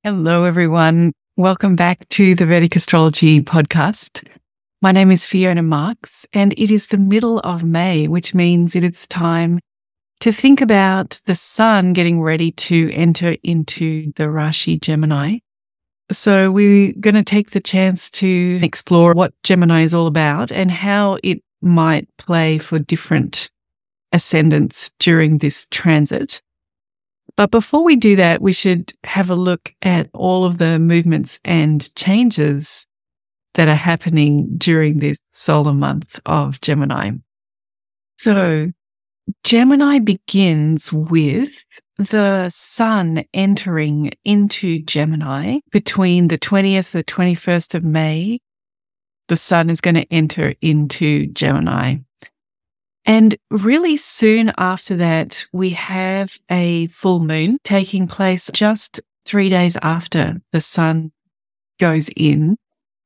Hello, everyone. Welcome back to the Vedic Astrology Podcast. My name is Fiona Marques, and it is the middle of May, which means it is time to think about the sun getting ready to enter into the Rashi Gemini. So we're going to take the chance to explore what Gemini is all about and how it might play for different ascendants during this transit. But before we do that, we should have a look at all of the movements and changes that are happening during this solar month of Gemini. So Gemini begins with the sun entering into Gemini between the 20th and 21st of May. The sun is going to enter into Gemini. And really soon after that, we have a full moon taking place just 3 days after the sun goes in.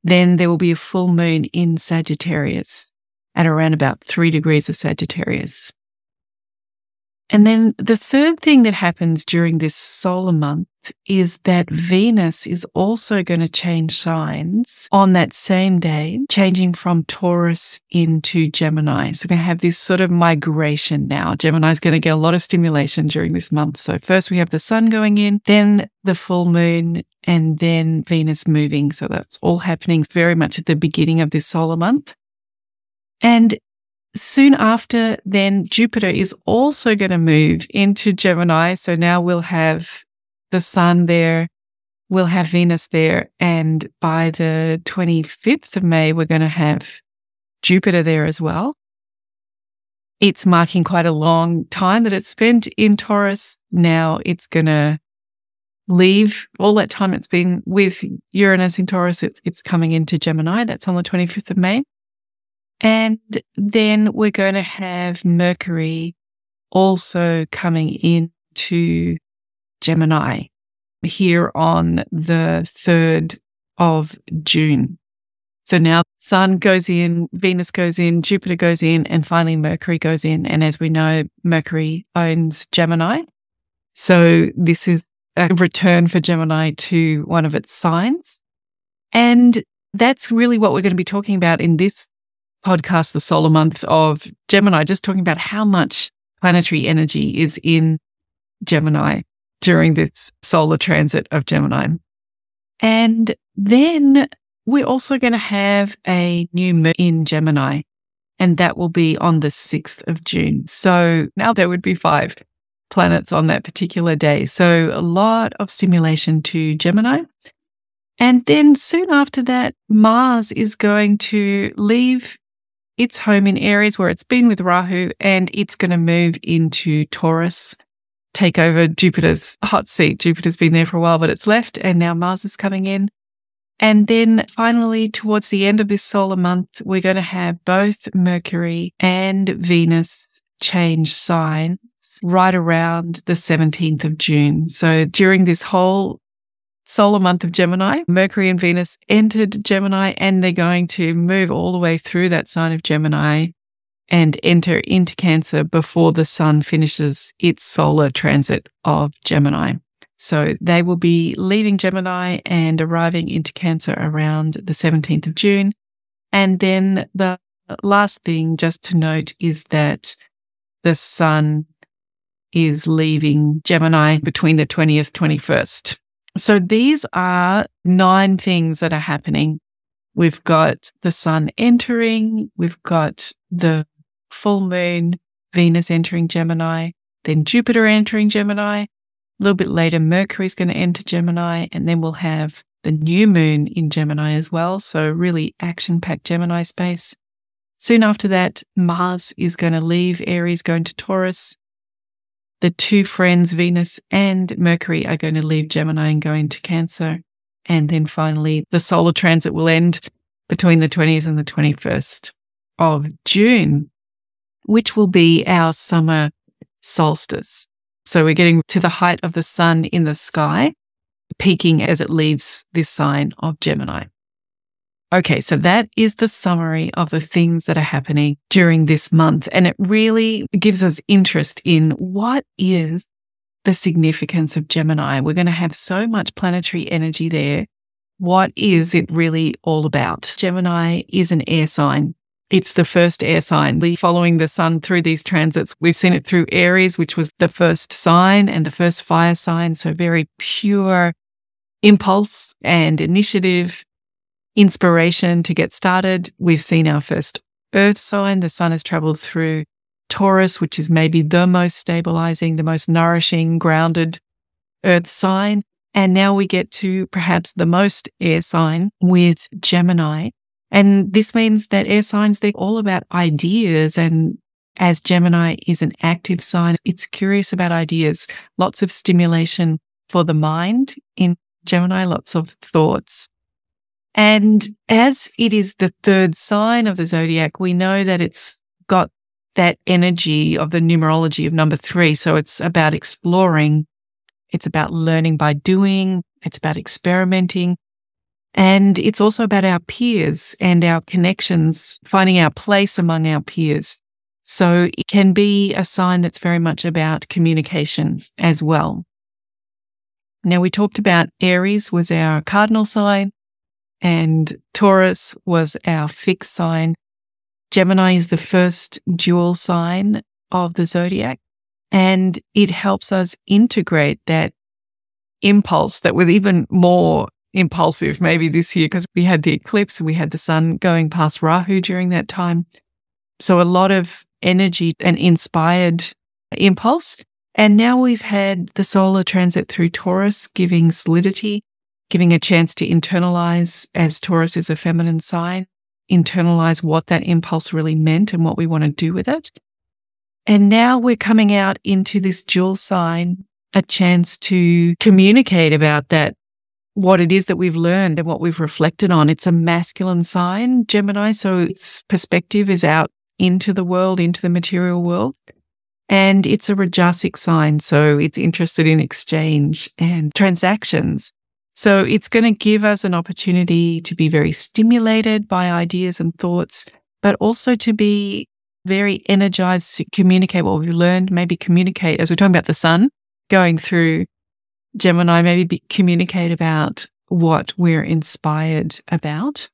Then there will be a full moon in Sagittarius at around about 3 degrees of Sagittarius. And then the third thing that happens during this solar month is that Venus is also going to change signs on that same day, changing from Taurus into Gemini. So we're going to have this sort of migration now. Gemini is going to get a lot of stimulation during this month. So first we have the sun going in, then the full moon, and then Venus moving. So that's all happening very much at the beginning of this solar month. And soon after, then Jupiter is also going to move into Gemini. So now we'll have the sun there, we'll have Venus there, and by the 25th of May, we're going to have Jupiter there as well. It's marking quite a long time that it's spent in Taurus. Now it's going to leave all that time it's been with Uranus in Taurus. It's coming into Gemini. That's on the 25th of May. And then we're going to have Mercury also coming into Gemini here on the 3rd of June. So now Sun goes in, Venus goes in, Jupiter goes in, and finally Mercury goes in. And as we know, Mercury owns Gemini. So this is a return for Gemini to one of its signs. And that's really what we're going to be talking about in this podcast, the solar month of Gemini, just talking about how much planetary energy is in Gemini during this solar transit of Gemini. And then we're also going to have a new moon in Gemini, and that will be on the 6th of June. So now there would be 5 planets on that particular day. So a lot of stimulation to Gemini. And then soon after that, Mars is going to leave its home in Aries where it's been with Rahu, and it's going to move into Taurus, take over Jupiter's hot seat. Jupiter's been there for a while, but it's left, and now Mars is coming in. And then finally, towards the end of this solar month, we're going to have both Mercury and Venus change signs right around the 17th of June. So during this whole solar month of Gemini, Mercury and Venus entered Gemini, and they're going to move all the way through that sign of Gemini and enter into Cancer before the sun finishes its solar transit of Gemini. So they will be leaving Gemini and arriving into Cancer around the 17th of June. And then the last thing just to note is that the sun is leaving Gemini between the 20th, 21st. So these are 9 things that are happening. We've got the sun entering, we've got the full moon, Venus entering Gemini, then Jupiter entering Gemini. A little bit later, Mercury is going to enter Gemini, and then we'll have the new moon in Gemini as well. So really action-packed Gemini space. Soon after that, Mars is going to leave Aries, going to Taurus. The 2 friends, Venus and Mercury, are going to leave Gemini and go into Cancer. And then finally, the solar transit will end between the 20th and the 21st of June, which will be our summer solstice. So we're getting to the height of the sun in the sky, peaking as it leaves this sign of Gemini. Okay, so that is the summary of the things that are happening during this month. And it really gives us interest in what is the significance of Gemini? We're going to have so much planetary energy there. What is it really all about? Gemini is an air sign. It's the first air sign. Following the sun through these transits, we've seen it through Aries, which was the first sign and the first fire sign. So very pure impulse and initiative, inspiration to get started. We've seen our first earth sign. The sun has traveled through Taurus, which is maybe the most stabilizing, the most nourishing, grounded earth sign. And now we get to perhaps the most air sign with Gemini. And this means that air signs, they're all about ideas. And as Gemini is an active sign, it's curious about ideas, lots of stimulation for the mind in Gemini, lots of thoughts. And as it is the third sign of the zodiac, we know that it's got that energy of the numerology of number 3. So it's about exploring. It's about learning by doing. It's about experimenting. And it's also about our peers and our connections, finding our place among our peers. So it can be a sign that's very much about communication as well. Now, we talked about Aries was our cardinal sign and Taurus was our fixed sign. Gemini is the first dual sign of the zodiac, and it helps us integrate that impulse that was even more impulsive maybe this year because we had the eclipse, we had the sun going past Rahu during that time. So a lot of energy and inspired impulse. And now we've had the solar transit through Taurus, giving solidity, giving a chance to internalize, as Taurus is a feminine sign, internalize what that impulse really meant and what we want to do with it. And now we're coming out into this dual sign, a chance to communicate about that, what it is that we've learned and what we've reflected on. It's a masculine sign, Gemini, so its perspective is out into the world, into the material world. And it's a Rajasic sign, so it's interested in exchange and transactions. So it's going to give us an opportunity to be very stimulated by ideas and thoughts, but also to be very energized to communicate what we've learned, maybe communicate, as we're talking about the sun going through Gemini, maybe communicate about what we're inspired about.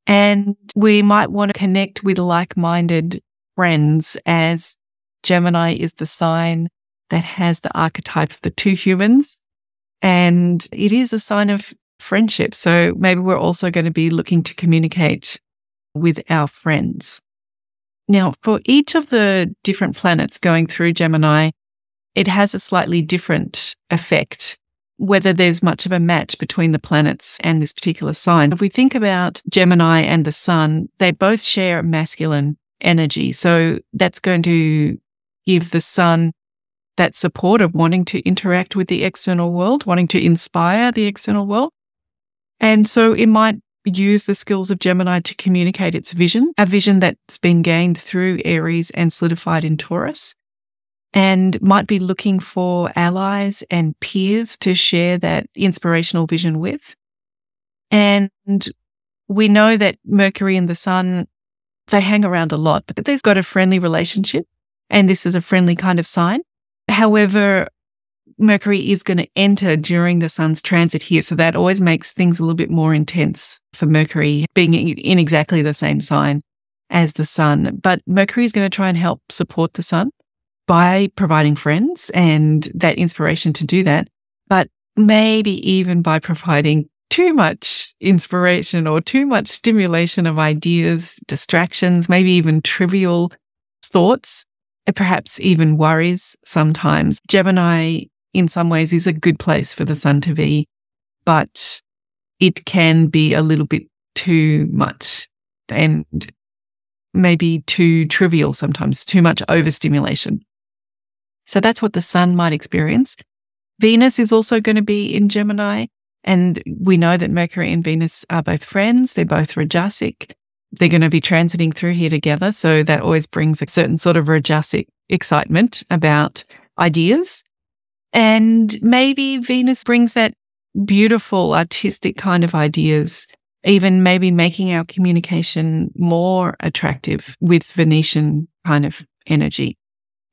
And we might want to connect with like-minded friends, as Gemini is the sign that has the archetype of the two humans. And it is a sign of friendship. So maybe we're also going to be looking to communicate with our friends. Now, for each of the different planets going through Gemini, it has a slightly different effect, whether there's much of a match between the planets and this particular sign. If we think about Gemini and the sun, they both share masculine energy. So that's going to give the sun that support of wanting to interact with the external world, wanting to inspire the external world. And so it might use the skills of Gemini to communicate its vision, a vision that's been gained through Aries and solidified in Taurus, and might be looking for allies and peers to share that inspirational vision with. And we know that Mercury and the sun, they hang around a lot, but they've got a friendly relationship, and this is a friendly kind of sign. However, Mercury is going to enter during the sun's transit here, so that always makes things a little bit more intense for Mercury, being in exactly the same sign as the sun. But Mercury is going to try and help support the sun by providing friends and that inspiration to do that, but maybe even by providing too much inspiration or too much stimulation of ideas, distractions, maybe even trivial thoughts, and perhaps even worries sometimes. Gemini, in some ways, is a good place for the sun to be, but it can be a little bit too much and maybe too trivial sometimes, too much overstimulation. So that's what the sun might experience. Venus is also going to be in Gemini, and we know that Mercury and Venus are both friends. They're both Rajasic. They're going to be transiting through here together, so that always brings a certain sort of Rajasic excitement about ideas. And maybe Venus brings that beautiful, artistic kind of ideas, even maybe making our communication more attractive with Venetian kind of energy.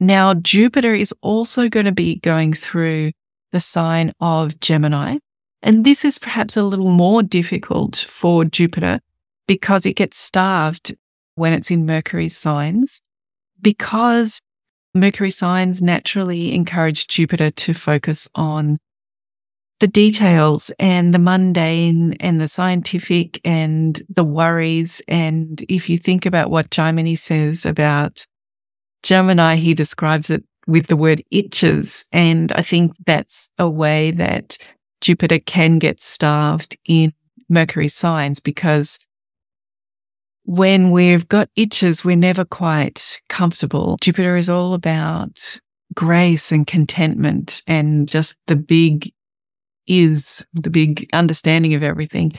Now, Jupiter is also going to be going through the sign of Gemini. And this is perhaps a little more difficult for Jupiter because it gets starved when it's in Mercury signs, because Mercury signs naturally encourage Jupiter to focus on the details and the mundane and the scientific and the worries. And if you think about what Gemini says about Gemini, he describes it with the word itches. And I think that's a way that Jupiter can get starved in Mercury signs, because when we've got itches, we're never quite comfortable. Jupiter is all about grace and contentment and just the big understanding of everything.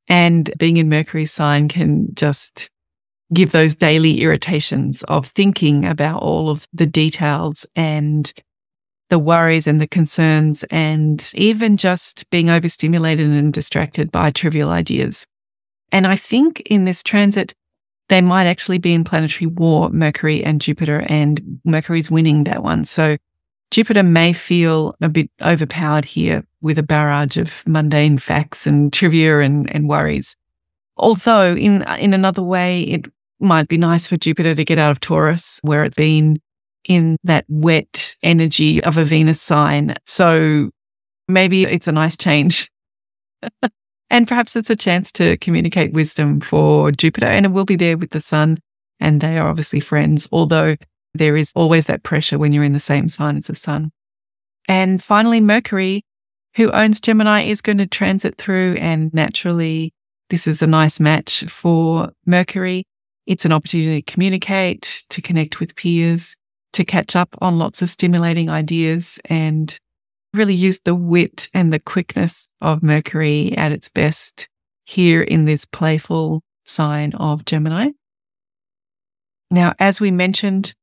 And being in Mercury sign can just give those daily irritations of thinking about all of the details and the worries and the concerns, and even just being overstimulated and distracted by trivial ideas. And I think in this transit, they might actually be in planetary war, Mercury and Jupiter, and Mercury's winning that one. So Jupiter may feel a bit overpowered here with a barrage of mundane facts and trivia and worries. Although in another way, it might be nice for Jupiter to get out of Taurus, where it's been in that wet energy of a Venus sign. So maybe it's a nice change. And perhaps it's a chance to communicate wisdom for Jupiter, and it will be there with the Sun, and they are obviously friends, although there is always that pressure when you're in the same sign as the Sun. And finally, Mercury, who owns Gemini, is going to transit through, and naturally, this is a nice match for Mercury. It's an opportunity to communicate, to connect with peers, to catch up on lots of stimulating ideas, and really use the wit and the quickness of Mercury at its best here in this playful sign of Gemini. Now, as we mentioned,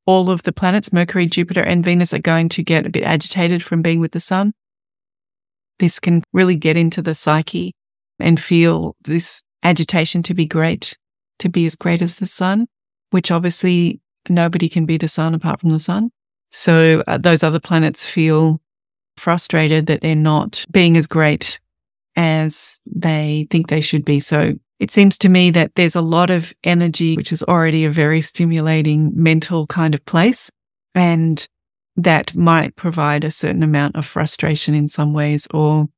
all of the planets, Mercury, Jupiter, and Venus, are going to get a bit agitated from being with the Sun. This can really get into the psyche and feel this agitation to be great, to be as great as the Sun, which obviously nobody can be the Sun apart from the Sun. So those other planets feel frustrated that they're not being as great as they think they should be. So it seems to me that there's a lot of energy, which is already a very stimulating mental kind of place, and that might provide a certain amount of frustration in some ways, or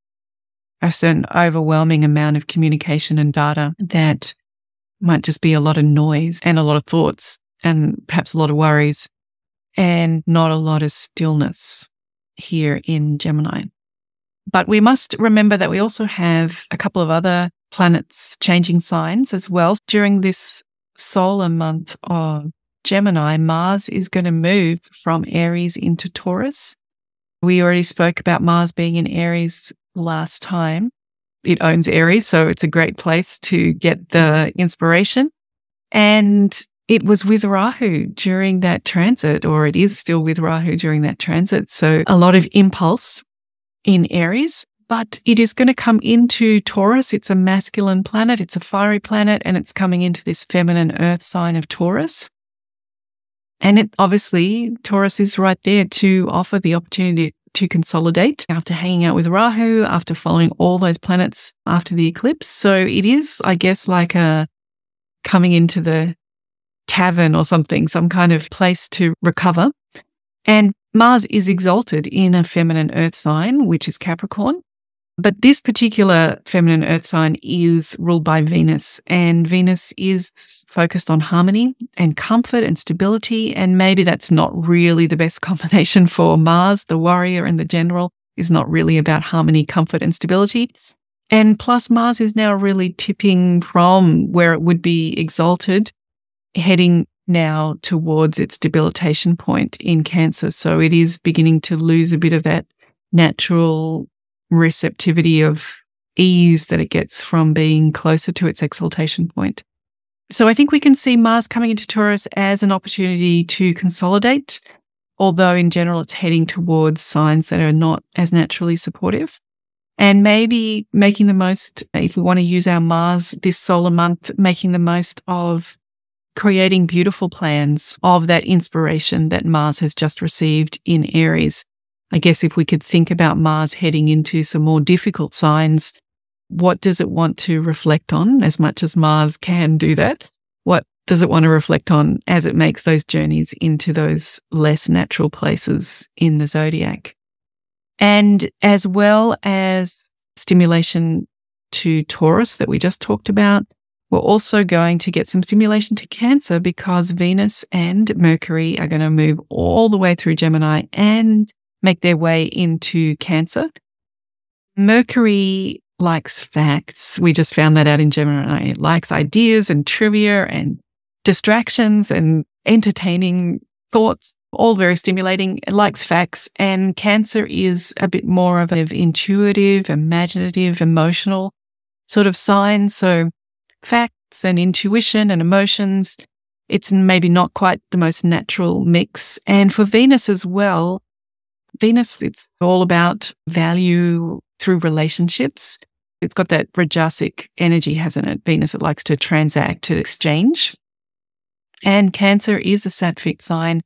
a certain overwhelming amount of communication and data that might just be a lot of noise and a lot of thoughts and perhaps a lot of worries, and not a lot of stillness here in Gemini. But we must remember that we also have a couple of other planets changing signs as well. During this solar month of Gemini, Mars is going to move from Aries into Taurus. We already spoke about Mars being in Aries last time. It owns Aries, so it's a great place to get the inspiration. And it was with Rahu during that transit, or it is still with Rahu during that transit. So a lot of impulse in Aries, but it is going to come into Taurus. It's a masculine planet. It's a fiery planet, and it's coming into this feminine earth sign of Taurus. And it obviously, Taurus is right there to offer the opportunity to consolidate after hanging out with Rahu, after following all those planets after the eclipse. So it is, I guess, like a coming into the tavern or something, some kind of place to recover. And Mars is exalted in a feminine earth sign, which is Capricorn. But this particular feminine earth sign is ruled by Venus, and Venus is focused on harmony and comfort and stability. And maybe that's not really the best combination for Mars. The warrior and the general is not really about harmony, comfort, and stability. And plus, Mars is now really tipping from where it would be exalted, heading now towards its debilitation point in Cancer. So it is beginning to lose a bit of that natural receptivity of ease that it gets from being closer to its exaltation point. So I think we can see Mars coming into Taurus as an opportunity to consolidate, although in general it's heading towards signs that are not as naturally supportive. And maybe making the most, if we want to use our Mars this solar month, making the most of creating beautiful plans of that inspiration that Mars has just received in Aries. I guess if we could think about Mars heading into some more difficult signs, what does it want to reflect on as much as Mars can do that? What does it want to reflect on as it makes those journeys into those less natural places in the zodiac? And as well as stimulation to Taurus that we just talked about, we're also going to get some stimulation to Cancer because Venus and Mercury are going to move all the way through Gemini and make their way into Cancer. Mercury likes facts. We just found that out in Gemini. It likes ideas and trivia and distractions and entertaining thoughts, all very stimulating. It likes facts. And Cancer is a bit more of an intuitive, imaginative, emotional sort of sign. So facts and intuition and emotions, it's maybe not quite the most natural mix. And for Venus as well, Venus, it's all about value through relationships. It's got that Rajasic energy, hasn't it? Venus, it likes to transact, to exchange. And Cancer is a Sattvic sign.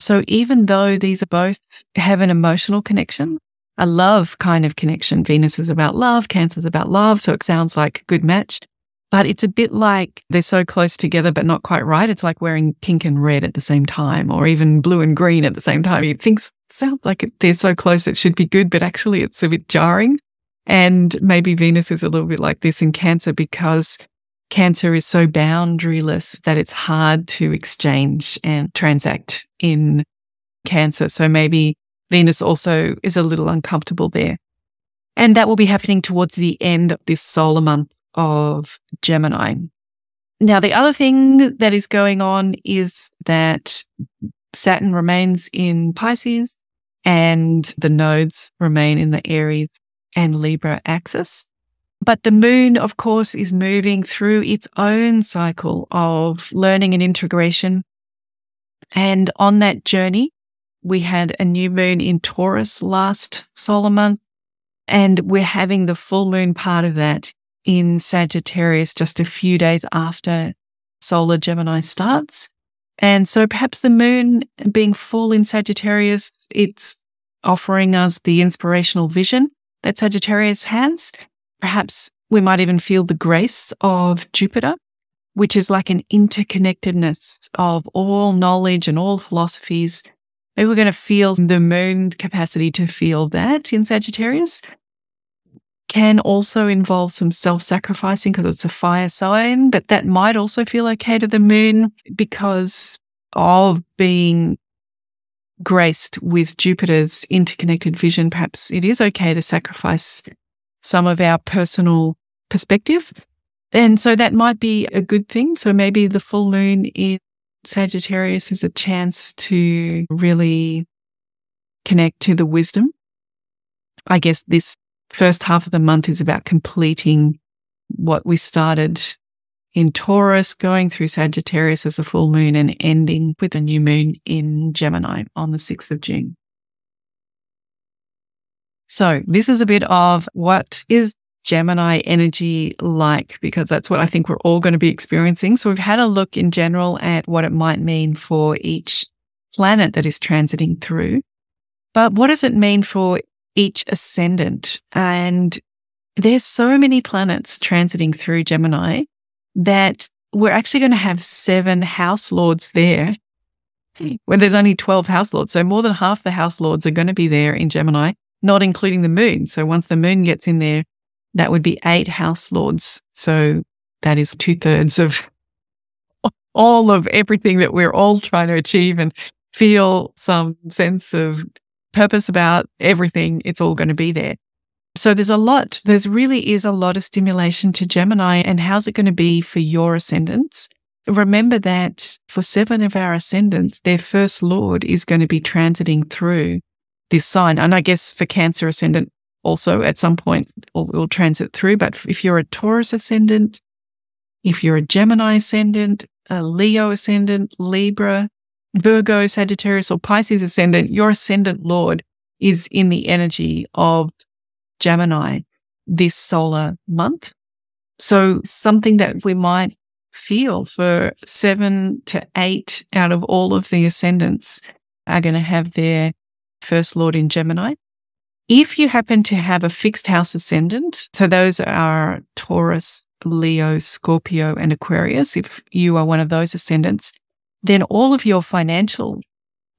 So even though these are both have an emotional connection, a love kind of connection, Venus is about love, Cancer is about love, so it sounds like a good match. But it's a bit like they're so close together but not quite right. It's like wearing pink and red at the same time, or even blue and green at the same time. You think sounds like they're so close it should be good, but actually it's a bit jarring. And maybe Venus is a little bit like this in Cancer because Cancer is so boundaryless that it's hard to exchange and transact in Cancer. So maybe Venus also is a little uncomfortable there. And that will be happening towards the end of this solar month of Gemini. Now, the other thing that is going on is that Saturn remains in Pisces and the nodes remain in the Aries and Libra axis. But the moon, of course, is moving through its own cycle of learning and integration. And on that journey, we had a new moon in Taurus last solar month, and we're having the full moon part of that in Sagittarius just a few days after Solar Gemini starts. And so perhaps the moon being full in Sagittarius, it's offering us the inspirational vision that Sagittarius has. Perhaps we might even feel the grace of Jupiter, which is like an interconnectedness of all knowledge and all philosophies. Maybe we're going to feel the moon capacity to feel that in Sagittarius. Can also involve some self-sacrificing because it's a fire sign, but that might also feel okay to the moon because of being graced with Jupiter's interconnected vision. Perhaps it is okay to sacrifice some of our personal perspective. And so that might be a good thing. So maybe the full moon in Sagittarius is a chance to really connect to the wisdom. I guess this first half of the month is about completing what we started in Taurus, going through Sagittarius as a full moon and ending with a new moon in Gemini on the 6th of June. So this is a bit of what is Gemini energy like, because that's what I think we're all going to be experiencing. So we've had a look in general at what it might mean for each planet that is transiting through. But what does it mean for each ascendant? And there's so many planets transiting through Gemini that we're actually going to have 7 house lords there when there's only 12 house lords. So more than half the house lords are going to be there in Gemini, not including the moon. So once the moon gets in there, that would be 8 house lords. So that is 2/3 of all of everything that we're all trying to achieve and feel some sense of purpose about everything. It's all going to be there. So there really is a lot of stimulation to Gemini. And how's it going to be for your ascendants? Remember that for 7 of our ascendants, their first lord is going to be transiting through this sign. And I guess for Cancer ascendant also at some point will transit through. But if you're a Taurus ascendant, if you're a Gemini ascendant, a Leo ascendant, Libra, Virgo, Sagittarius, or Pisces ascendant, your ascendant lord is in the energy of Gemini this solar month. So something that we might feel for 7 to 8 out of all of the ascendants are going to have their first lord in Gemini. If you happen to have a fixed house ascendant, so those are Taurus, Leo, Scorpio, and Aquarius, if you are one of those ascendants, then all of your financial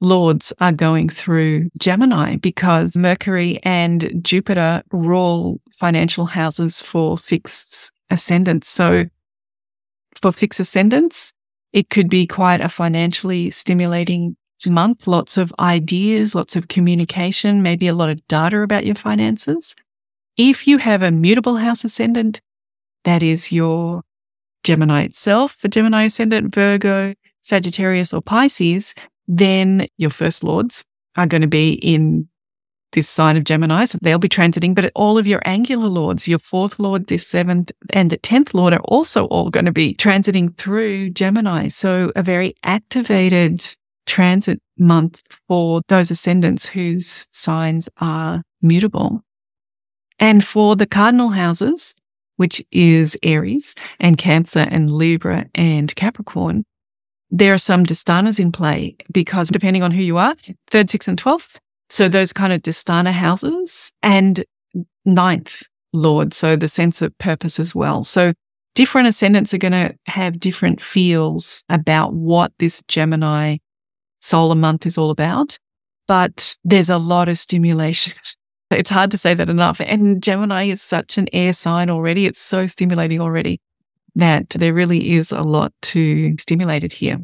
lords are going through Gemini because Mercury and Jupiter rule financial houses for fixed ascendants. So for fixed ascendants, it could be quite a financially stimulating month, lots of ideas, lots of communication, maybe a lot of data about your finances. If you have a mutable house ascendant, that is your Gemini itself, for Gemini ascendant, Virgo, Sagittarius, or Pisces, then your first lords are going to be in this sign of Gemini, so they'll be transiting, but all of your angular lords, your fourth lord, the seventh, and the 10th lord are also all going to be transiting through Gemini. So a very activated transit month for those ascendants whose signs are mutable. And for the cardinal houses, which is Aries and Cancer and Libra and Capricorn, there are some Dasthanas in play because depending on who you are, 3rd, 6th, and 12th, so those kind of Dasthana houses, and 9th lord, so the sense of purpose as well. So different ascendants are going to have different feels about what this Gemini solar month is all about, but there's a lot of stimulation. It's hard to say that enough. And Gemini is such an air sign already. It's so stimulating already that there really is a lot to stimulate it here.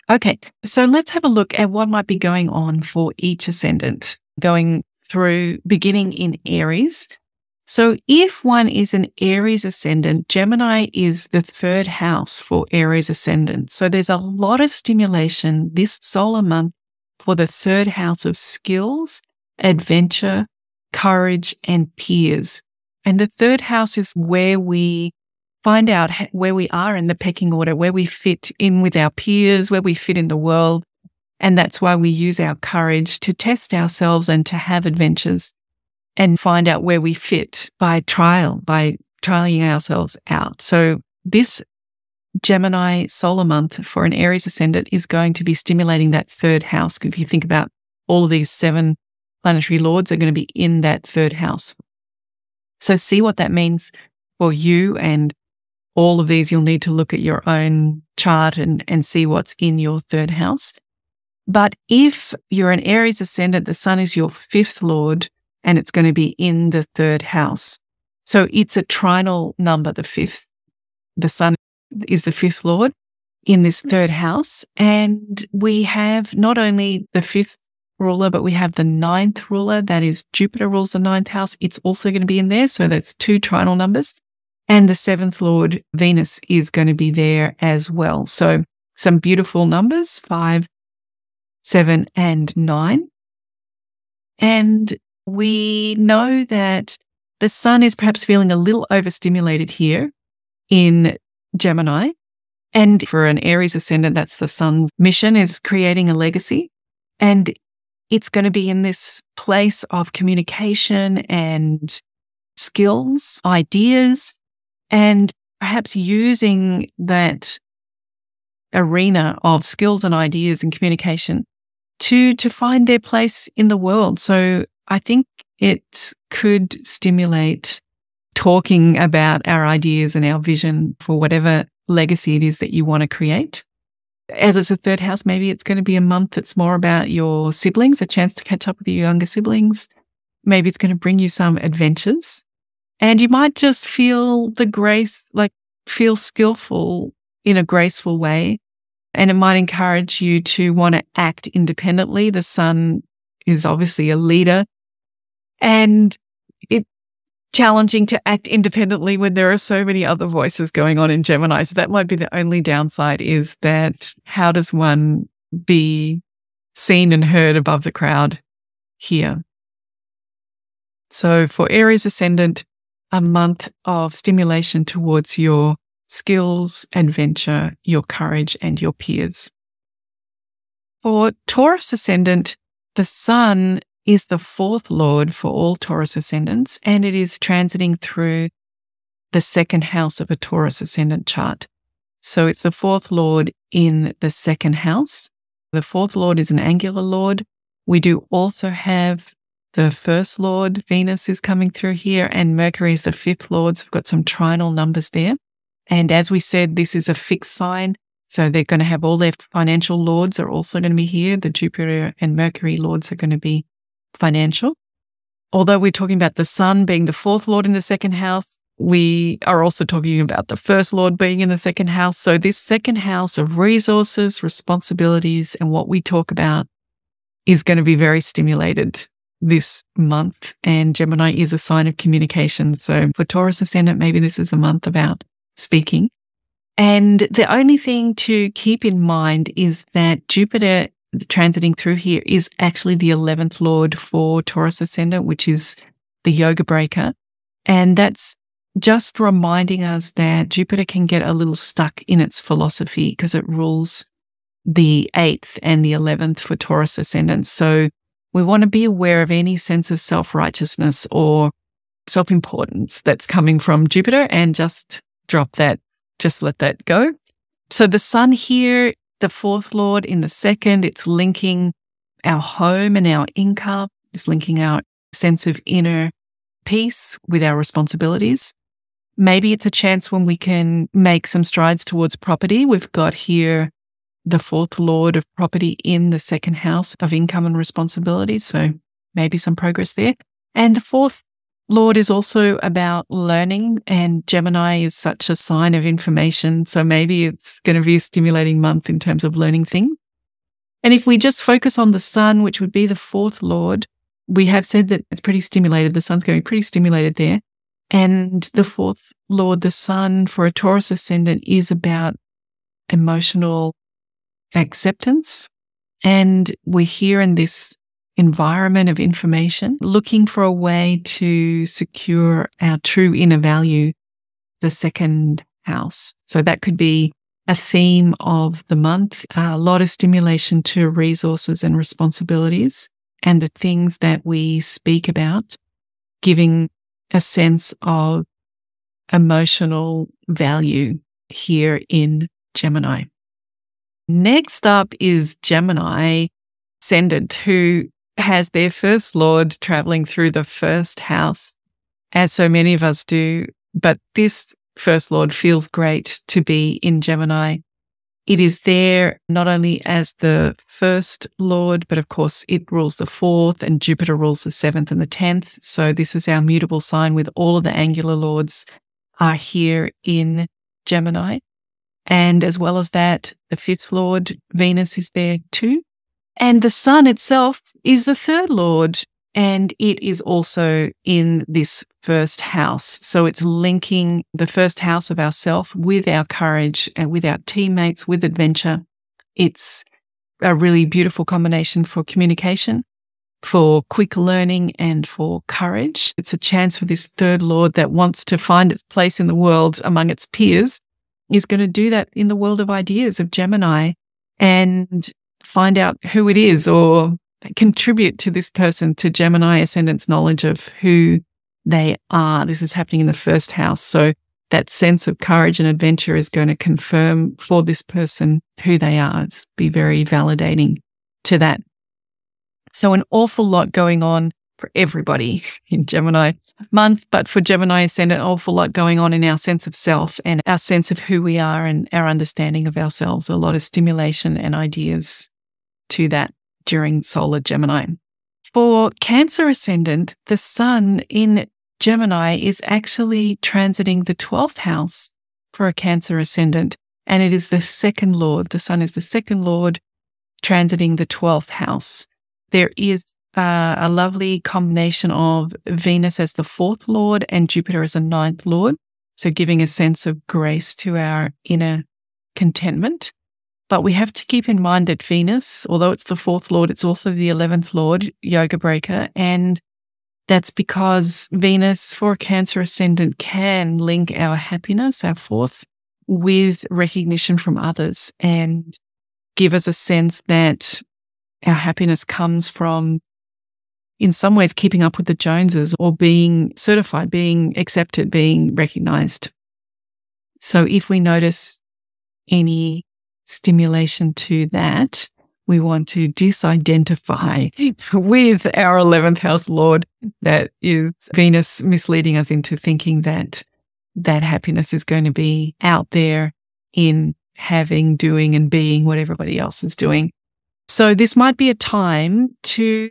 Okay, so let's have a look at what might be going on for each ascendant, going through beginning in Aries. So if one is an Aries ascendant, Gemini is the 3rd house for Aries ascendant. So there's a lot of stimulation this solar month for the 3rd house of skills, adventure, courage, and peers. And the 3rd house is where we find out where we are in the pecking order, where we fit in with our peers, where we fit in the world. And that's why we use our courage to test ourselves and to have adventures and find out where we fit by trialing ourselves out. So this Gemini solar month for an Aries ascendant is going to be stimulating that 3rd house. If you think about all of these 7 planetary lords are going to be in that 3rd house. So see what that means for you, and all of these you'll need to look at your own chart and see what's in your 3rd house. But if you're an Aries ascendant, the sun is your 5th lord and it's going to be in the 3rd house. So it's a trinal number, the 5th. The sun is the 5th lord in this 3rd house. And we have not only the 5th ruler, but we have the 9th ruler. That is Jupiter rules the 9th house. It's also going to be in there. So that's 2 trinal numbers. And the 7th lord, Venus, is going to be there as well. So some beautiful numbers, 5, 7, and 9. And we know that the sun is perhaps feeling a little overstimulated here in Gemini. And for an Aries ascendant, that's the sun's mission, is creating a legacy. And it's going to be in this place of communication and skills, ideas, and perhaps using that arena of skills and ideas and communication to find their place in the world. So I think it could stimulate talking about our ideas and our vision for whatever legacy it is that you want to create. As it's a 3rd house, maybe it's going to be a month that's more about your siblings, a chance to catch up with your younger siblings. Maybe it's going to bring you some adventures. And you might just feel the grace, feel skillful in a graceful way. And it might encourage you to want to act independently. The sun is obviously a leader. And it's challenging to act independently when there are so many other voices going on in Gemini. So that might be the only downside, is that how does one be seen and heard above the crowd here? So for Aries ascendant, a month of stimulation towards your skills, adventure, your courage, and your peers. For Taurus ascendant, the sun is the 4th lord for all Taurus ascendants, and it is transiting through the 2nd house of a Taurus ascendant chart. So it's the fourth lord in the second house. The fourth lord is an angular lord. We do also have the first lord, Venus, is coming through here, and Mercury is the fifth lord. So we've got some trinal numbers there. And as we said, this is a fixed sign. So they're going to have all their financial lords are also going to be here. The Jupiter and Mercury lords are going to be financial. Although we're talking about the sun being the fourth lord in the second house, we are also talking about the first lord being in the second house. So this second house of resources, responsibilities, and what we talk about is going to be very stimulated this month. And Gemini is a sign of communication. So for Taurus Ascendant, maybe this is a month about speaking. And the only thing to keep in mind is that Jupiter transiting through here is actually the 11th lord for Taurus Ascendant, which is the yoga breaker. And that's just reminding us that Jupiter can get a little stuck in its philosophy because it rules the 8th and the 11th for Taurus Ascendant. So we want to be aware of any sense of self-righteousness or self-importance that's coming from Jupiter and just drop that, just let that go. So the sun here, the fourth lord in the second, it's linking our home and our income. It's linking our sense of inner peace with our responsibilities. Maybe it's a chance when we can make some strides towards property. We've got here the fourth lord of property in the second house of income and responsibilities. So maybe some progress there. And the fourth lord is also about learning, and Gemini is such a sign of information. So maybe it's going to be a stimulating month in terms of learning things. And if we just focus on the sun, which would be the fourth lord, we have said that it's pretty stimulated. The sun's going to be pretty stimulated there. And the fourth lord, the sun for a Taurus ascendant, is about emotional acceptance. And we're here in this environment of information, looking for a way to secure our true inner value, the second house. So that could be a theme of the month, a lot of stimulation to resources and responsibilities and the things that we speak about, giving a sense of emotional value here in Gemini. Next up is Gemini Ascendant, who has their first lord traveling through the first house, as so many of us do. But this first lord feels great to be in Gemini. It is there not only as the first lord, but of course it rules the fourth, and Jupiter rules the seventh and the 10th. So this is our mutable sign with all of the angular lords are here in Gemini. And as well as that, the fifth lord, Venus, is there too. And the sun itself is the third lord, and it is also in this first house. So it's linking the first house of ourself with our courage and with our teammates, with adventure. It's a really beautiful combination for communication, for quick learning, and for courage. It's a chance for this third lord that wants to find its place in the world among its peers is going to do that in the world of ideas of Gemini and find out who it is or contribute to this person, to Gemini Ascendant's knowledge of who they are. This is happening in the first house. So that sense of courage and adventure is going to confirm for this person who they are. It's be very validating to that. So an awful lot going on for everybody in Gemini month, but for Gemini Ascendant, an awful lot going on in our sense of self and our sense of who we are and our understanding of ourselves. A lot of stimulation and ideas to that during Solar Gemini. For Cancer Ascendant, the sun in Gemini is actually transiting the 12th house for a Cancer Ascendant, and it is the second lord. The sun is the second lord transiting the 12th house. There is a lovely combination of Venus as the fourth lord and Jupiter as the ninth lord, so giving a sense of grace to our inner contentment. But we have to keep in mind that Venus, although it's the fourth lord, it's also the 11th lord, yoga breaker, and that's because Venus for Cancer Ascendant can link our happiness, our fourth, with recognition from others and give us a sense that our happiness comes from, in some ways, keeping up with the Joneses or being certified, being accepted, being recognized. So if we notice any stimulation to that, we want to disidentify with our 11th house lord, that is Venus, misleading us into thinking that that happiness is going to be out there in having, doing, and being what everybody else is doing. So this might be a time to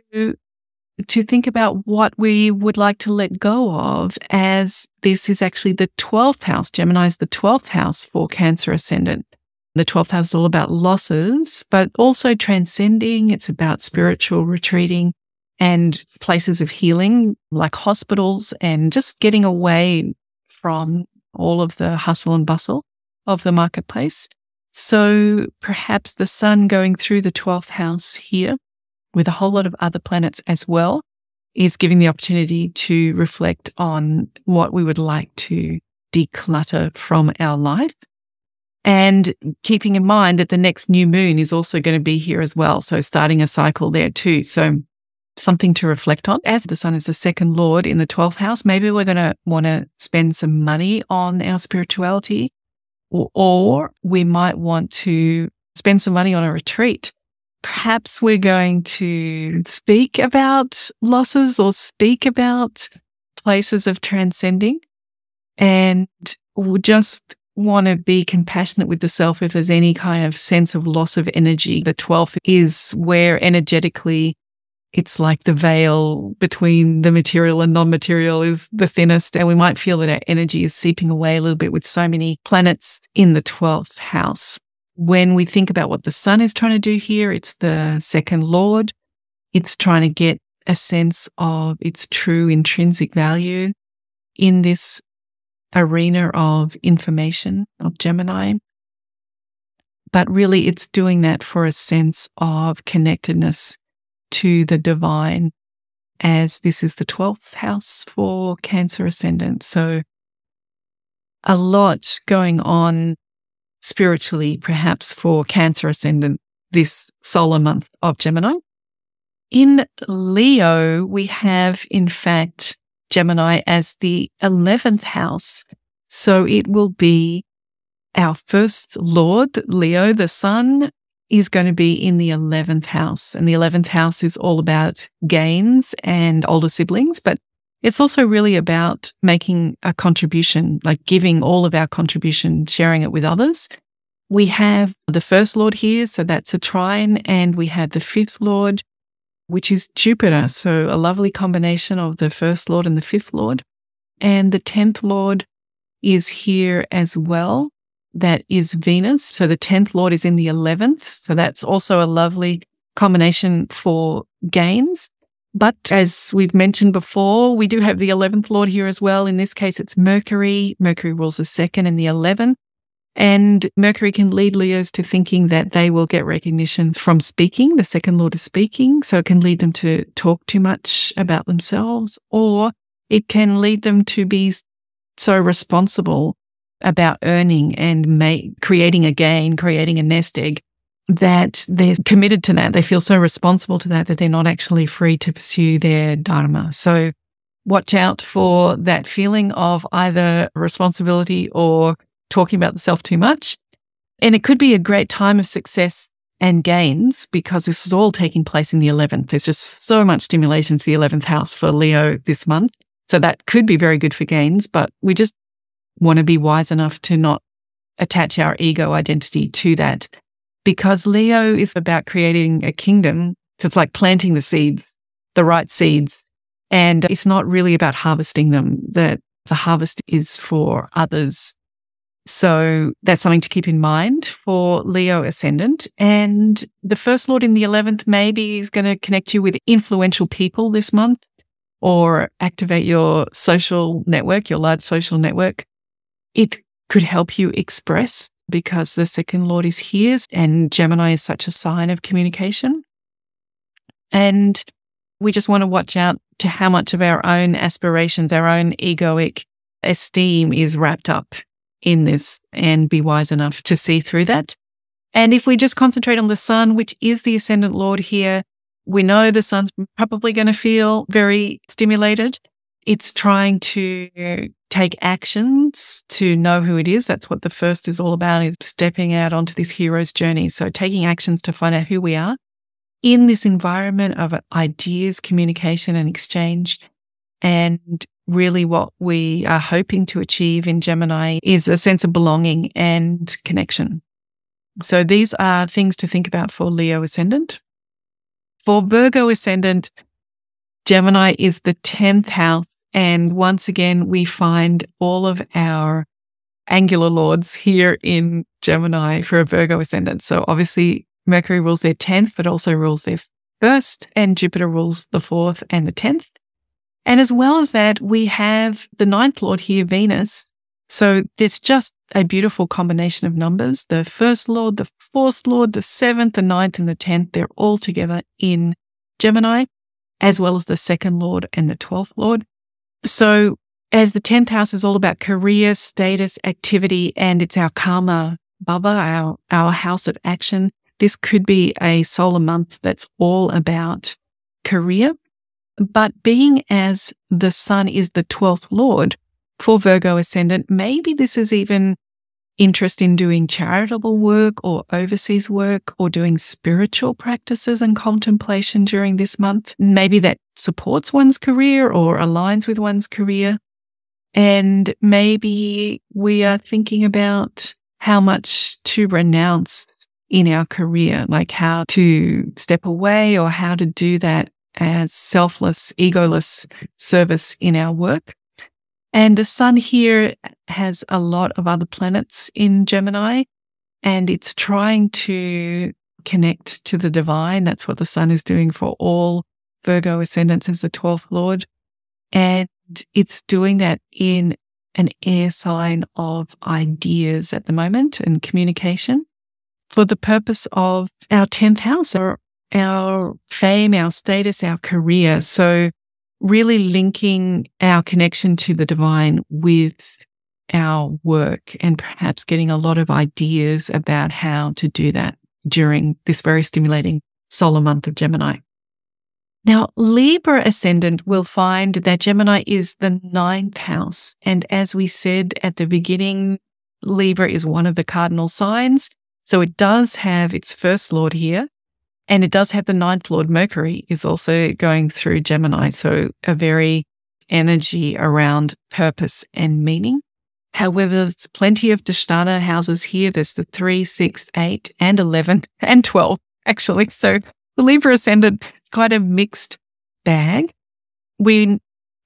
think about what we would like to let go of, as this is actually the 12th house. Gemini is the 12th house for Cancer Ascendant. The 12th house is all about losses, but also transcending. It's about spiritual retreating and places of healing like hospitals, and just getting away from all of the hustle and bustle of the marketplace. So perhaps the sun going through the 12th house here, with a whole lot of other planets as well, is giving the opportunity to reflect on what we would like to declutter from our life. And keeping in mind that the next new moon is also going to be here as well. So starting a cycle there too. So something to reflect on. As the sun is the second lord in the 12th house, maybe we're going to want to spend some money on our spirituality, or we might want to spend some money on a retreat. Perhaps we're going to speak about losses or speak about places of transcending, and we'll just want to be compassionate with the self if there's any kind of sense of loss of energy. The 12th is where energetically it's like the veil between the material and non-material is the thinnest, and we might feel that our energy is seeping away a little bit with so many planets in the 12th house. When we think about what the sun is trying to do here, it's the second lord. It's trying to get a sense of its true intrinsic value in this arena of information of Gemini. But really, it's doing that for a sense of connectedness to the divine, as this is the 12th house for Cancer Ascendant. So a lot going on spiritually, perhaps, for Cancer Ascendant this solar month of Gemini. In Leo, we have, in fact, Gemini as the 11th house. So it will be our first lord, Leo, the sun, is going to be in the 11th house. And the 11th house is all about gains and older siblings, but it's also really about making a contribution, like giving all of our contribution, sharing it with others. We have the first lord here, so that's a trine, and we have the fifth lord, which is Jupiter. So a lovely combination of the first lord and the fifth lord. And the 10th lord is here as well. That is Venus. So the 10th lord is in the 11th. So that's also a lovely combination for gains. But as we've mentioned before, we do have the 11th lord here as well. In this case, it's Mercury. Mercury rules the second and the 11th. And Mercury can lead Leos to thinking that they will get recognition from speaking. The second lord is speaking, so it can lead them to talk too much about themselves, or it can lead them to be so responsible about earning and creating a gain, creating a nest egg, that they're committed to that. They feel so responsible to that they're not actually free to pursue their dharma. So watch out for that feeling of either responsibility or talking about the self too much. And it could be a great time of success and gains, because this is all taking place in the 11th. There's just so much stimulation to the 11th house for Leo this month. So that could be very good for gains, but we just want to be wise enough to not attach our ego identity to that, because Leo is about creating a kingdom. So it's like planting the seeds, the right seeds, and it's not really about harvesting them. That the harvest is for others. So that's something to keep in mind for Leo Ascendant. And the first lord in the 11th maybe is going to connect you with influential people this month, or activate your social network, your large social network. It could help you express, because the second lord is here, and Gemini is such a sign of communication. And we just want to watch out to how much of our own aspirations, our own egoic esteem is wrapped up in this, and be wise enough to see through that. And if we just concentrate on the sun, which is the ascendant lord here, we know the sun's probably going to feel very stimulated. It's trying to take actions to know who it is. That's what the first is all about, is stepping out onto this hero's journey. So taking actions to find out who we are in this environment of ideas, communication, and exchange. And really what we are hoping to achieve in Gemini is a sense of belonging and connection. So these are things to think about for Leo Ascendant. For Virgo Ascendant, Gemini is the 10th house. And once again, we find all of our angular lords here in Gemini for a Virgo Ascendant. So obviously Mercury rules their 10th, but also rules their 1st, and Jupiter rules the 4th and the 10th. And as well as that, we have the 9th lord here, Venus. So it's just a beautiful combination of numbers. The 1st lord, the 4th lord, the 7th, the 9th, and the 10th, they're all together in Gemini, as well as the 2nd lord and the 12th lord. So as the 10th house is all about career, status, activity, and it's our karma baba, our house of action, this could be a solar month that's all about career. But being as the sun is the 12th lord for Virgo Ascendant, maybe this is even interest in doing charitable work or overseas work or doing spiritual practices and contemplation during this month. Maybe that supports one's career or aligns with one's career. And maybe we are thinking about how much to renounce in our career, like how to step away or how to do that as selfless, egoless service in our work. And the sun here has a lot of other planets in Gemini, and it's trying to connect to the divine. That's what the sun is doing for all Virgo Ascendants as the 12th lord. And it's doing that in an air sign of ideas at the moment and communication for the purpose of our 10th house, or our fame, our status, our career. So really linking our connection to the divine with our work and perhaps getting a lot of ideas about how to do that during this very stimulating solar month of Gemini. Now, Libra Ascendant will find that Gemini is the 9th house. And as we said at the beginning, Libra is one of the cardinal signs. So it does have its 1st lord here. And it does have the 9th lord, Mercury, is also going through Gemini. So a very energy around purpose and meaning. However, there's plenty of Dhisthana houses here. There's the 3, 6, 8, and 11, and 12, actually. So the Libra Ascendant is quite a mixed bag. We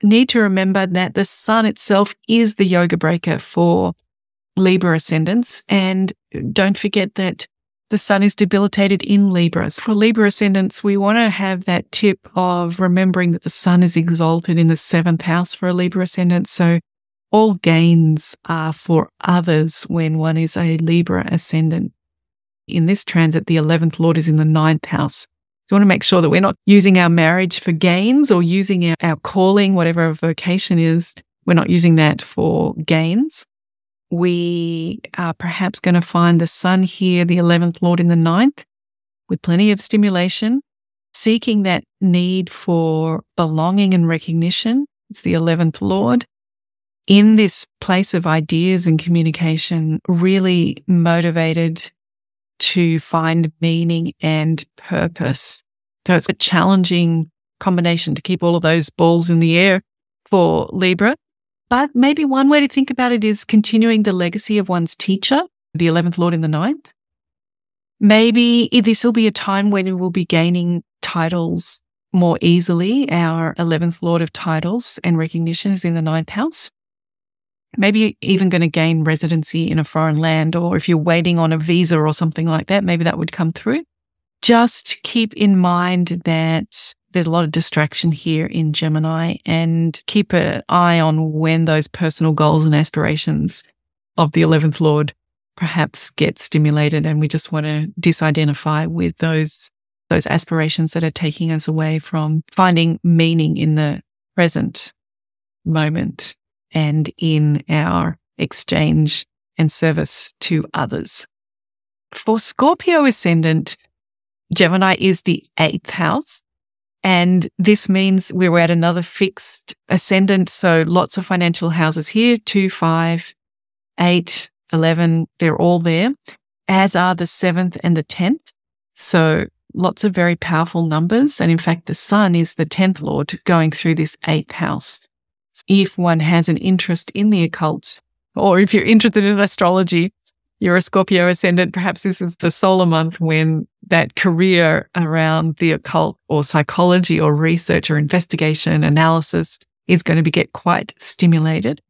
need to remember that the sun itself is the yoga breaker for Libra Ascendants. And don't forget that the sun is debilitated in Libra. For Libra Ascendants, we want to have that tip of remembering that the sun is exalted in the 7th house for a Libra Ascendant. So all gains are for others when one is a Libra Ascendant. In this transit, the 11th lord is in the 9th house. So we want to make sure that we're not using our marriage for gains or using our calling, whatever our vocation is. We're not using that for gains. We are perhaps going to find the sun here, the 11th lord in the 9th, with plenty of stimulation, seeking that need for belonging and recognition. It's the 11th lord. In this place of ideas and communication, really motivated to find meaning and purpose. So it's a challenging combination to keep all of those balls in the air for Libra. But maybe one way to think about it is continuing the legacy of one's teacher, the 11th lord in the 9th. Maybe this will be a time when we will be gaining titles more easily. Our 11th lord of titles and recognition is in the 9th house. Maybe even going to gain residency in a foreign land, or if you're waiting on a visa or something like that, maybe that would come through. Just keep in mind that there's a lot of distraction here in Gemini, and keep an eye on when those personal goals and aspirations of the 11th lord perhaps get stimulated, and we just want to disidentify with those aspirations that are taking us away from finding meaning in the present moment and in our exchange and service to others. For Scorpio Ascendant, Gemini is the 8th house. And this means we're at another fixed ascendant. So lots of financial houses here, 2, 5, 8, 11, they're all there, as are the 7th and the 10th. So lots of very powerful numbers. And in fact, the sun is the 10th Lord going through this 8th house. If one has an interest in the occult, or if you're interested in astrology, you're a Scorpio ascendant, perhaps this is the solar month when that career around the occult or psychology or research or investigation, analysis is going to get quite stimulated.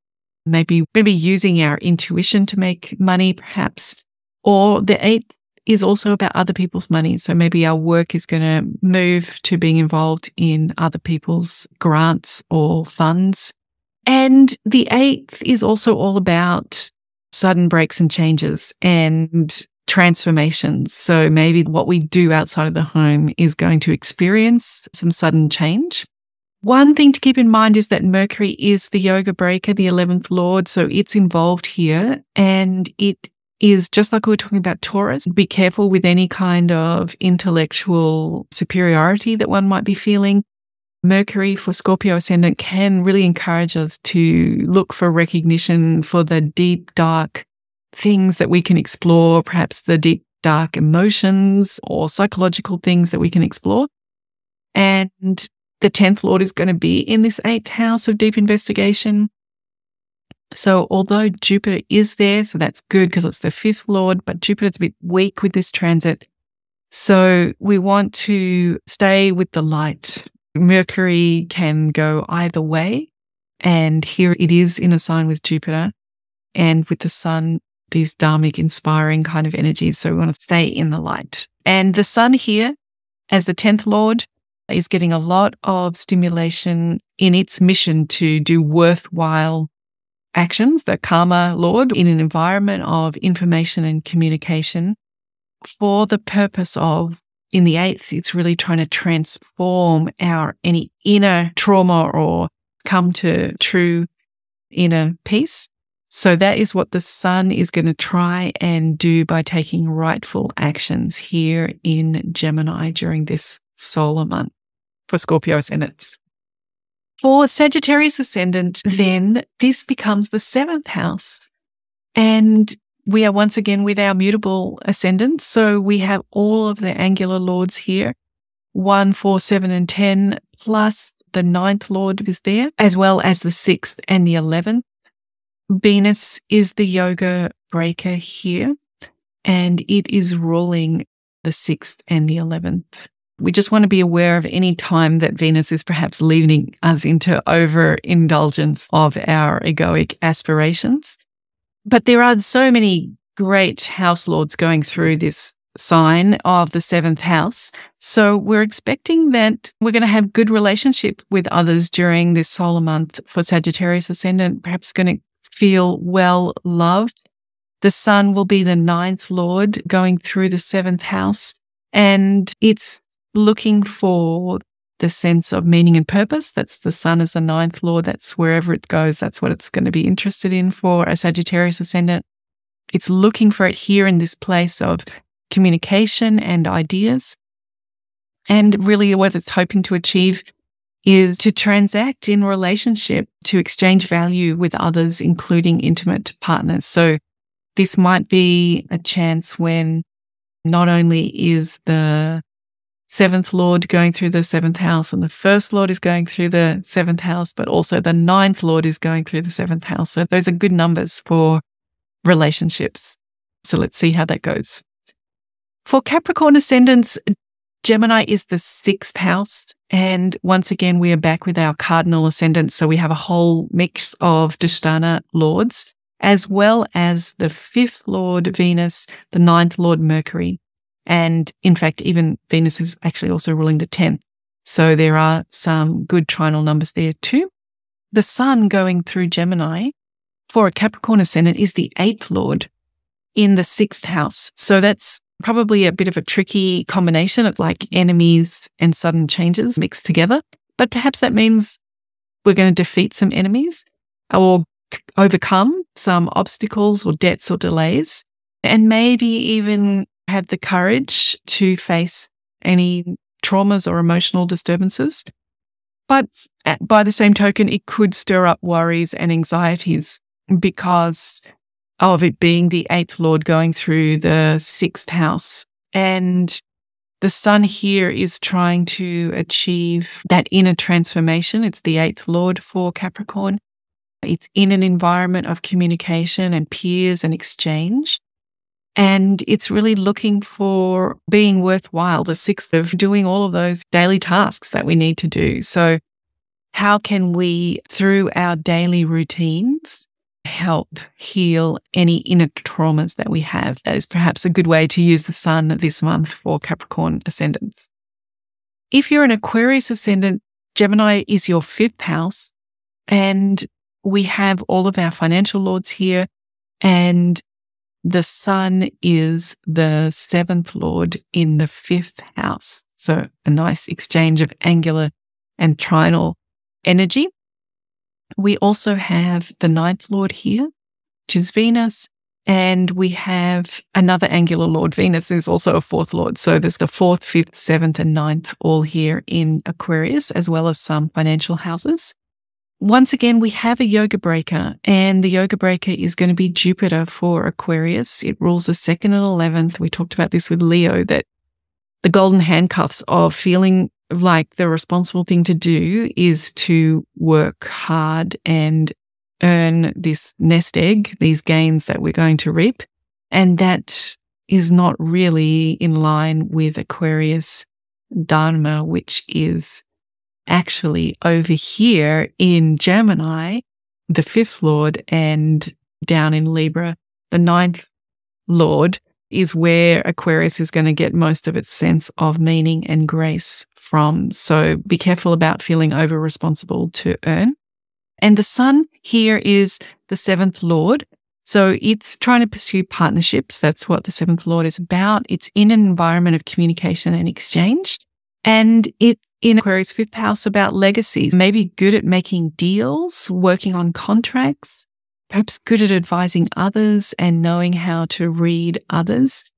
Maybe we're going to be using our intuition to make money, perhaps. Or the 8th is also about other people's money. So maybe our work is going to move to being involved in other people's grants or funds. And the 8th is also all about sudden breaks and changes and transformations. So maybe what we do outside of the home is going to experience some sudden change. One thing to keep in mind is that Mercury is the yoga breaker, the 11th Lord. So it's involved here, and it is just like we were talking about Taurus. Be careful with any kind of intellectual superiority that one might be feeling. Mercury for Scorpio ascendant can really encourage us to look for recognition for the deep, dark things that we can explore, perhaps the deep, dark emotions or psychological things that we can explore. And the 10th Lord is going to be in this 8th house of deep investigation. So although Jupiter is there, so that's good because it's the 5th Lord, but Jupiter's a bit weak with this transit. So we want to stay with the light. Mercury can go either way, and here it is in a sign with Jupiter, and with the sun, these dharmic, inspiring kind of energies. So we want to stay in the light. And the sun here, as the 10th Lord, is getting a lot of stimulation in its mission to do worthwhile actions, the karma Lord, in an environment of information and communication for the purpose of, in the 8th, it's really trying to transform any inner trauma or come to true inner peace. So that is what the sun is going to try and do by taking rightful actions here in Gemini during this solar month for Scorpio ascendants. For Sagittarius ascendant, then this becomes the 7th house. And we are once again with our mutable ascendants. So we have all of the angular lords here, 1, 4, 7, and 10, plus the 9th Lord is there, as well as the 6th and the 11th. Venus is the yoga breaker here, and it is ruling the 6th and the 11th. We just want to be aware of any time that Venus is perhaps leading us into overindulgence of our egoic aspirations. But there are so many great house lords going through this sign of the 7th house. So we're expecting that we're going to have good relationship with others during this solar month for Sagittarius ascendant, perhaps going to feel well loved. The sun will be the 9th Lord going through the 7th house, and it's looking for the sense of meaning and purpose. That's the sun as the 9th Lord. That's wherever it goes. That's what it's going to be interested in for a Sagittarius ascendant. It's looking for it here in this place of communication and ideas. And really what it's hoping to achieve is to transact in relationship, to exchange value with others, including intimate partners. So this might be a chance when not only is the 7th Lord going through the 7th house and the 1st Lord is going through the 7th house, but also the 9th Lord is going through the 7th house. So those are good numbers for relationships. So let's see how that goes. For Capricorn ascendants, Gemini is the 6th house. And once again, we are back with our Cardinal Ascendants. So we have a whole mix of Dhisthana lords, as well as the 5th Lord Venus, the 9th Lord Mercury. And in fact, even Venus is actually also ruling the 10th. So there are some good trinal numbers there too. The sun going through Gemini for a Capricorn ascendant is the 8th Lord in the 6th house. So that's probably a bit of a tricky combination of like enemies and sudden changes mixed together. But perhaps that means we're going to defeat some enemies or overcome some obstacles or debts or delays, and maybe even have the courage to face any traumas or emotional disturbances. But by the same token, it could stir up worries and anxieties because of it being the 8th Lord going through the 6th house. And the sun here is trying to achieve that inner transformation. It's the 8th Lord for Capricorn. It's in an environment of communication and peers and exchange. And it's really looking for being worthwhile, the 6th of doing all of those daily tasks that we need to do. So how can we, through our daily routines, help heal any inner traumas that we have? That is perhaps a good way to use the sun this month for Capricorn ascendants. If you're an Aquarius ascendant, Gemini is your 5th house, and we have all of our financial lords here, and the sun is the 7th Lord in the 5th house. So a nice exchange of angular and trinal energy. We also have the 9th Lord here, which is Venus, and we have another angular Lord. Venus is also a 4th Lord. So there's the 4th, 5th, 7th, and 9th all here in Aquarius, as well as some financial houses. Once again, we have a yoga breaker, and the yoga breaker is going to be Jupiter for Aquarius. It rules the 2nd and 11th. We talked about this with Leo, that the golden handcuffs of feeling like the responsible thing to do is to work hard and earn this nest egg, these gains that we're going to reap. And that is not really in line with Aquarius Dharma, which is actually over here in Gemini, the 5th Lord, and down in Libra, the 9th Lord, is where Aquarius is going to get most of its sense of meaning and grace from. So be careful about feeling over responsible to earn. And the sun here is the 7th Lord. So it's trying to pursue partnerships. That's what the 7th Lord is about. It's in an environment of communication and exchange. And it's in Aquarius 5th house about legacies, maybe good at making deals, working on contracts, perhaps good at advising others and knowing how to read others.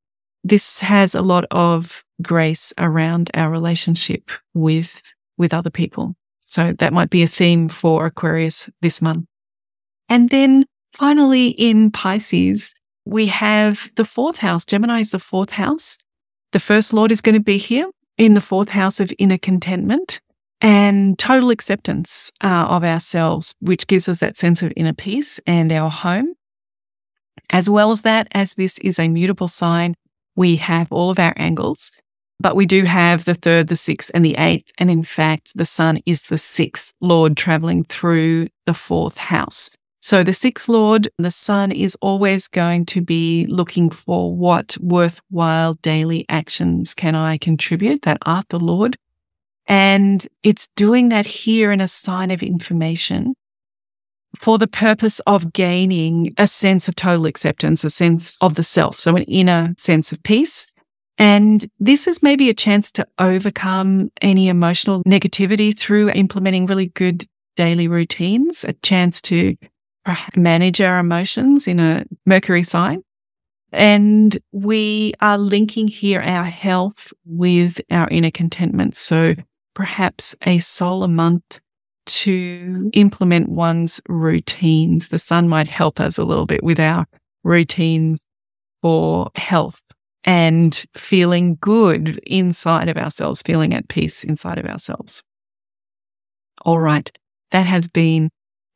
This has a lot of grace around our relationship with other people. So that might be a theme for Aquarius this month. And then finally in Pisces, we have the 4th house. Gemini is the 4th house. The 1st Lord is going to be here in the 4th house of inner contentment and total acceptance of ourselves, which gives us that sense of inner peace and our home. As well as that, as this is a mutable sign, we have all of our angles, but we do have the 3rd, the 6th, and the 8th. And in fact, the sun is the 6th Lord traveling through the 4th house. So the 6th Lord, the sun, is always going to be looking for what worthwhile daily actions can I contribute, that art the Lord. And it's doing that here in a sign of information for the purpose of gaining a sense of total acceptance, a sense of the self, so an inner sense of peace. And this is maybe a chance to overcome any emotional negativity through implementing really good daily routines, a chance to manage our emotions in a Mercury sign. And we are linking here our health with our inner contentment. So perhaps a solar month to implement one's routines. The sun might help us a little bit with our routines for health and feeling good inside of ourselves, feeling at peace inside of ourselves. All right. That has been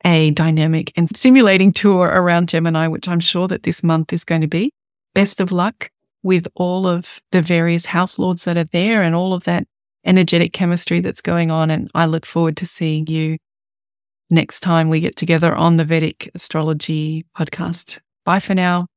a dynamic and stimulating tour around Gemini, which I'm sure that this month is going to be. Best of luck with all of the various house lords that are there and all of that energetic chemistry that's going on. And I look forward to seeing you next time we get together on the Vedic Astrology Podcast. Bye for now.